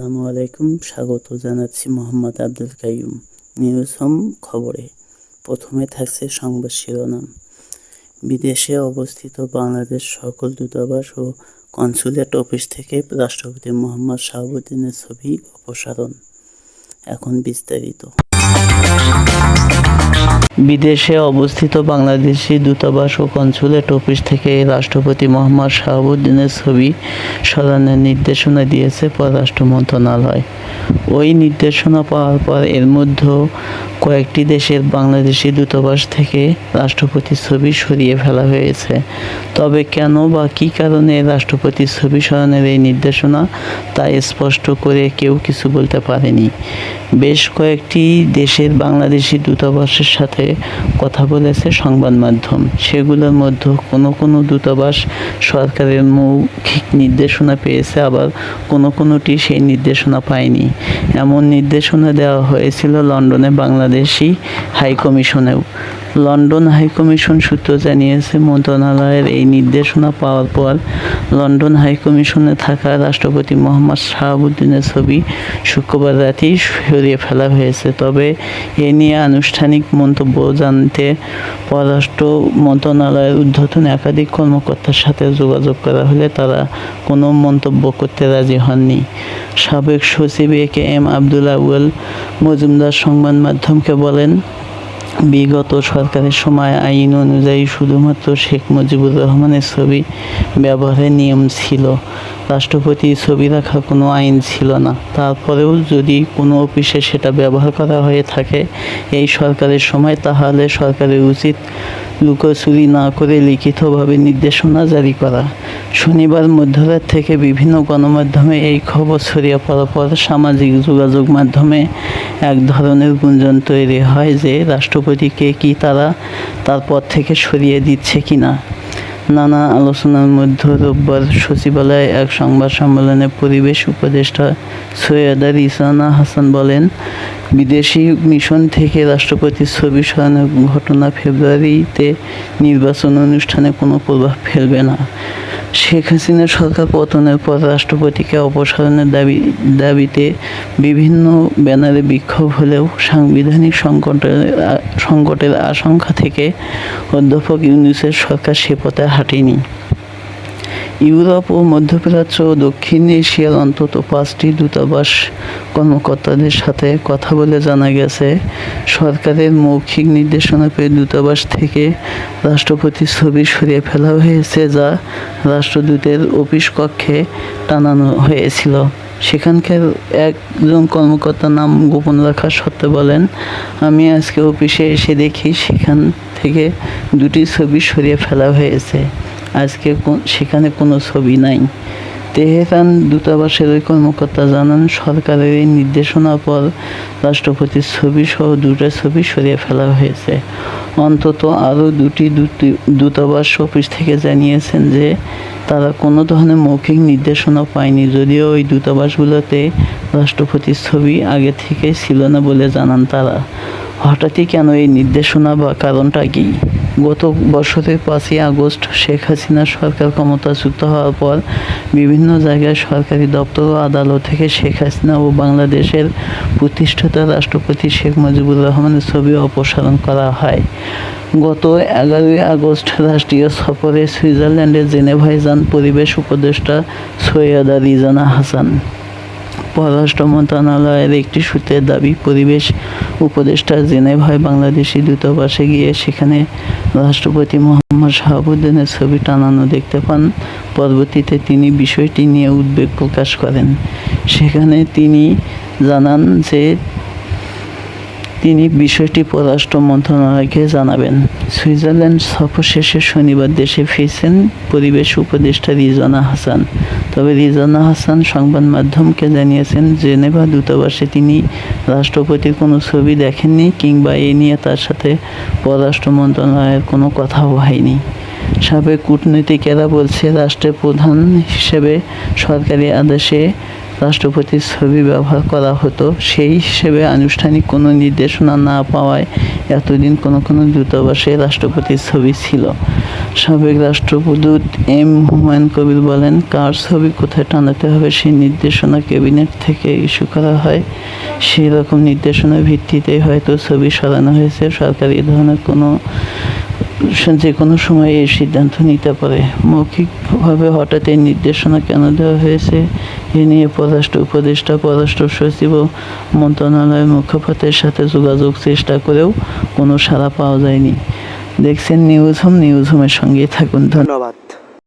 আসসালামু আলাইকুম। স্বাগত জানাচ্ছি মোহাম্মদ আব্দুল কাইয়ুম। নিউজ হোম খবরে প্রথমে থাকছে সংবাদ শিরোনাম। বিদেশে অবস্থিত বাংলাদেশ সকল দূতাবাস ও কনসুলেট অফিস থেকে রাষ্ট্রপতি মোহাম্মদ শাহাবুদ্দিনের ছবি অপসারণ। এখন বিস্তারিত। বিদেশে অবস্থিত বাংলাদেশি দূতাবাস ও কনসুলেট অফিস থেকে রাষ্ট্রপতি মোহাম্মদ শাহাবুদ্দিনের ছবি সরানোর নির্দেশনা দিয়েছে পররাষ্ট্র মন্ত্রণালয়। ওই নির্দেশনা পাওয়ার পর এর মধ্যে কয়েকটি দেশের বাংলাদেশি দূতাবাস থেকে রাষ্ট্রপতির ছবি সরিয়ে ফেলা হয়েছে। তবে কেন বা কী কারণে রাষ্ট্রপতির ছবি সরানোর এই নির্দেশনা তা স্পষ্ট করে কেউ কিছু বলতে পারেনি। বেশ কয়েকটি দেশের বাংলাদেশি দূতাবাসের সাথে কথা বলেছে সংবাদ মাধ্যম। সেগুলোর মধ্যে কোনো দূতাবাস সরকারের মৌখিক নির্দেশনা পেয়েছে, আবার কোনোটি সেই নির্দেশনা পায়নি। এমন নির্দেশনা দেওয়া হয়েছিল লন্ডনে বাংলাদেশি হাইকমিশনেও। লন্ডন হাইকমিশন সূত্র জানিয়েছে, মন্ত্রণালয়ের এই নির্দেশনা পাওয়ার পর লন্ডন হাইকমিশনে থাকা রাষ্ট্রপতি মোহাম্মদ শাহাবুদ্দিনের ছবি শুক্রবার রাতেই সরিয়ে ফেলা হয়েছে। তবে এ নিয়ে আনুষ্ঠানিক মন্তব্য জানতে পররাষ্ট্র মন্ত্রণালয়ের ঊর্ধ্বতন একাধিক কর্মকর্তার সাথে যোগাযোগ করা হলে তারা কোনো মন্তব্য করতে রাজি হননি। সাবেক সচিব এ.কে.এম. আব্দুল আউয়াল মজুমদার সংবাদ মাধ্যমকে বলেন, বিগত সরকারের সময় আইন অনুযায়ী শুধুমাত্র শেখ মুজিবুর রহমানের ছবি ব্যবহারের নিয়ম ছিল। রাষ্ট্রপতির ছবি রাখার কোনো আইন ছিল না। তারপরেও যদি কোনো অফিসে সেটা ব্যবহার করা হয়ে থাকে এই সরকারের সময়, তাহলে সরকারের উচিত লুকোচুরি না করে লিখিতভাবে নির্দেশনা জারি করা। শনিবার মধ্যরাত থেকে বিভিন্ন গণমাধ্যমে এই খবর ছড়িয়ে পড়ার পর সামাজিক যোগাযোগ মাধ্যমে এক ধরনের গুঞ্জন তৈরি হয় যে রাষ্ট্রপতিকে কি তারা তার পদ থেকে সরিয়ে দিচ্ছে কিনা। নানা আলোচনার মধ্যে রোববার সচিবালয়ে এক সংবাদ সম্মেলনে পরিবেশ উপদেষ্টা সৈয়দা রিজওয়ানা হাসান বলেন, বিদেশি মিশন থেকে রাষ্ট্রপতির ছবি সরানোর ঘটনা ফেব্রুয়ারিতে নির্বাচন অনুষ্ঠানে কোনো প্রভাব ফেলবে না। শেখ হাসিনার সরকার পতনের পর রাষ্ট্রপতিকে অপসারণের দাবিতে বিভিন্ন ব্যানারে বিক্ষোভ হলেও সাংবিধানিক সংকটের আশঙ্কা থেকে অধ্যাপক ইউনূসের সরকার সে পথে হাঁটেনি। ইউরোপ ও মধ্যপ্রাচ্য ও দক্ষিণ এশিয়ার অন্তত 5টি দূতাবাস কর্মকর্তাদের সাথে কথা বলে জানা গেছে, সরকারের মৌখিক নির্দেশনা পেয়ে দূতাবাস থেকে রাষ্ট্রপতির ছবি সরিয়ে ফেলা হয়েছে, যা রাষ্ট্রদূতের অফিস কক্ষে টানানো হয়েছিল। সেখানকার একজন কর্মকর্তার নাম গোপন রাখা সত্ত্বেও বলেন, আমি আজকে অফিসে এসে দেখি সেখান থেকে 2টি ছবি সরিয়ে ফেলা হয়েছে। আজকে সেখানে কোনো ছবি নাই। তেহরান দূতাবাসের ওই কর্মকর্তা জানান, সরকারের এই নির্দেশনার পর রাষ্ট্রপতির ছবি সহ 2টা ছবি সরিয়ে ফেলা হয়েছে। অন্তত আরও 2টি দূতাবাস অফিস থেকে জানিয়েছেন যে তারা কোনো ধরনের মৌখিক নির্দেশনা পায়নি, যদিও ওই দূতাবাসগুলোতে রাষ্ট্রপতির ছবি আগে থেকেই ছিল না বলে জানান তারা। হঠাৎই কেন এই নির্দেশনা বা কারণটা কী? গত বছরের 5ই আগস্ট শেখ হাসিনার সরকার ক্ষমতাচ্যুত হওয়ার পর বিভিন্ন জায়গায় সরকারি দপ্তর ও আদালত থেকে শেখ হাসিনা ও বাংলাদেশের প্রতিষ্ঠাতা রাষ্ট্রপতি শেখ মুজিবুর রহমানের ছবি অপসারণ করা হয়। গত 11ই আগস্ট রাষ্ট্রীয় সফরে সুইজারল্যান্ডের জেনেভায় যান পরিবেশ উপদেষ্টা সৈয়দা রিজওয়ানা হাসান। পররাষ্ট্র মন্ত্রণালয়ের একটি সূত্রের দাবি, পরিবেশ উপদেষ্টা জেনেভায় বাংলাদেশি দূতাবাসে গিয়ে সেখানে রাষ্ট্রপতি মোহাম্মদ শাহাবুদ্দিনের ছবি টানানো দেখতে পান। পরবর্তীতে তিনি বিষয়টি নিয়ে উদ্বেগ প্রকাশ করেন। সেখানে তিনি জানান যে তিনি বিষয়টি পররাষ্ট্র মন্ত্রণালয়কে জানাবেন। সুইজারল্যান্ড সফর শেষে শনিবার দেশে ফিরছেন পরিবেশ উপদেষ্টা রিজওয়ানা হাসান। তবে রিজওয়ানা হাসান সংবাদ মাধ্যমকে জানিয়েছেন, জেনেভা দূতাবাসে তিনি রাষ্ট্রপতির কোনো ছবি দেখেননি কিংবা এ নিয়ে তার সাথে পররাষ্ট্র মন্ত্রণালয়ের কোনো কথাও হয়নি। সাবেক কূটনীতিকেরা বলছে, রাষ্ট্রের প্রধান হিসেবে সরকারি আদেশে রাষ্ট্রপতির ছবি ব্যবহার করা হতো। সেই হিসেবে আনুষ্ঠানিক কোনো নির্দেশনা না পাওয়ায় এতদিন কোনো কোনো দূতাবাসে রাষ্ট্রপতির ছবি ছিল। সাবেক রাষ্ট্রদূত এম হুমায়ুন কবির বলেন, কার ছবি কোথায় টানাতে হবে সেই নির্দেশনা ক্যাবিনেট থেকে ইস্যু করা হয়। সেই রকম নির্দেশনার ভিত্তিতেই হয়তো ছবি সরানো হয়েছে। সরকার এই ধরনের যে কোনো সময় এই সিদ্ধান্ত নিতে পারে। মৌখিকভাবে হঠাৎ এই নির্দেশনা কেন দেওয়া হয়েছে এ নিয়ে পররাষ্ট্র উপদেষ্টা, পররাষ্ট্র সচিব ও মন্ত্রণালয়ের মুখপাত্রের সাথে যোগাযোগ চেষ্টা করেও কোনো সাড়া পাওয়া যায়নি। দেখছেন নিউজ হোমের সঙ্গেই থাকুন। ধন্যবাদ।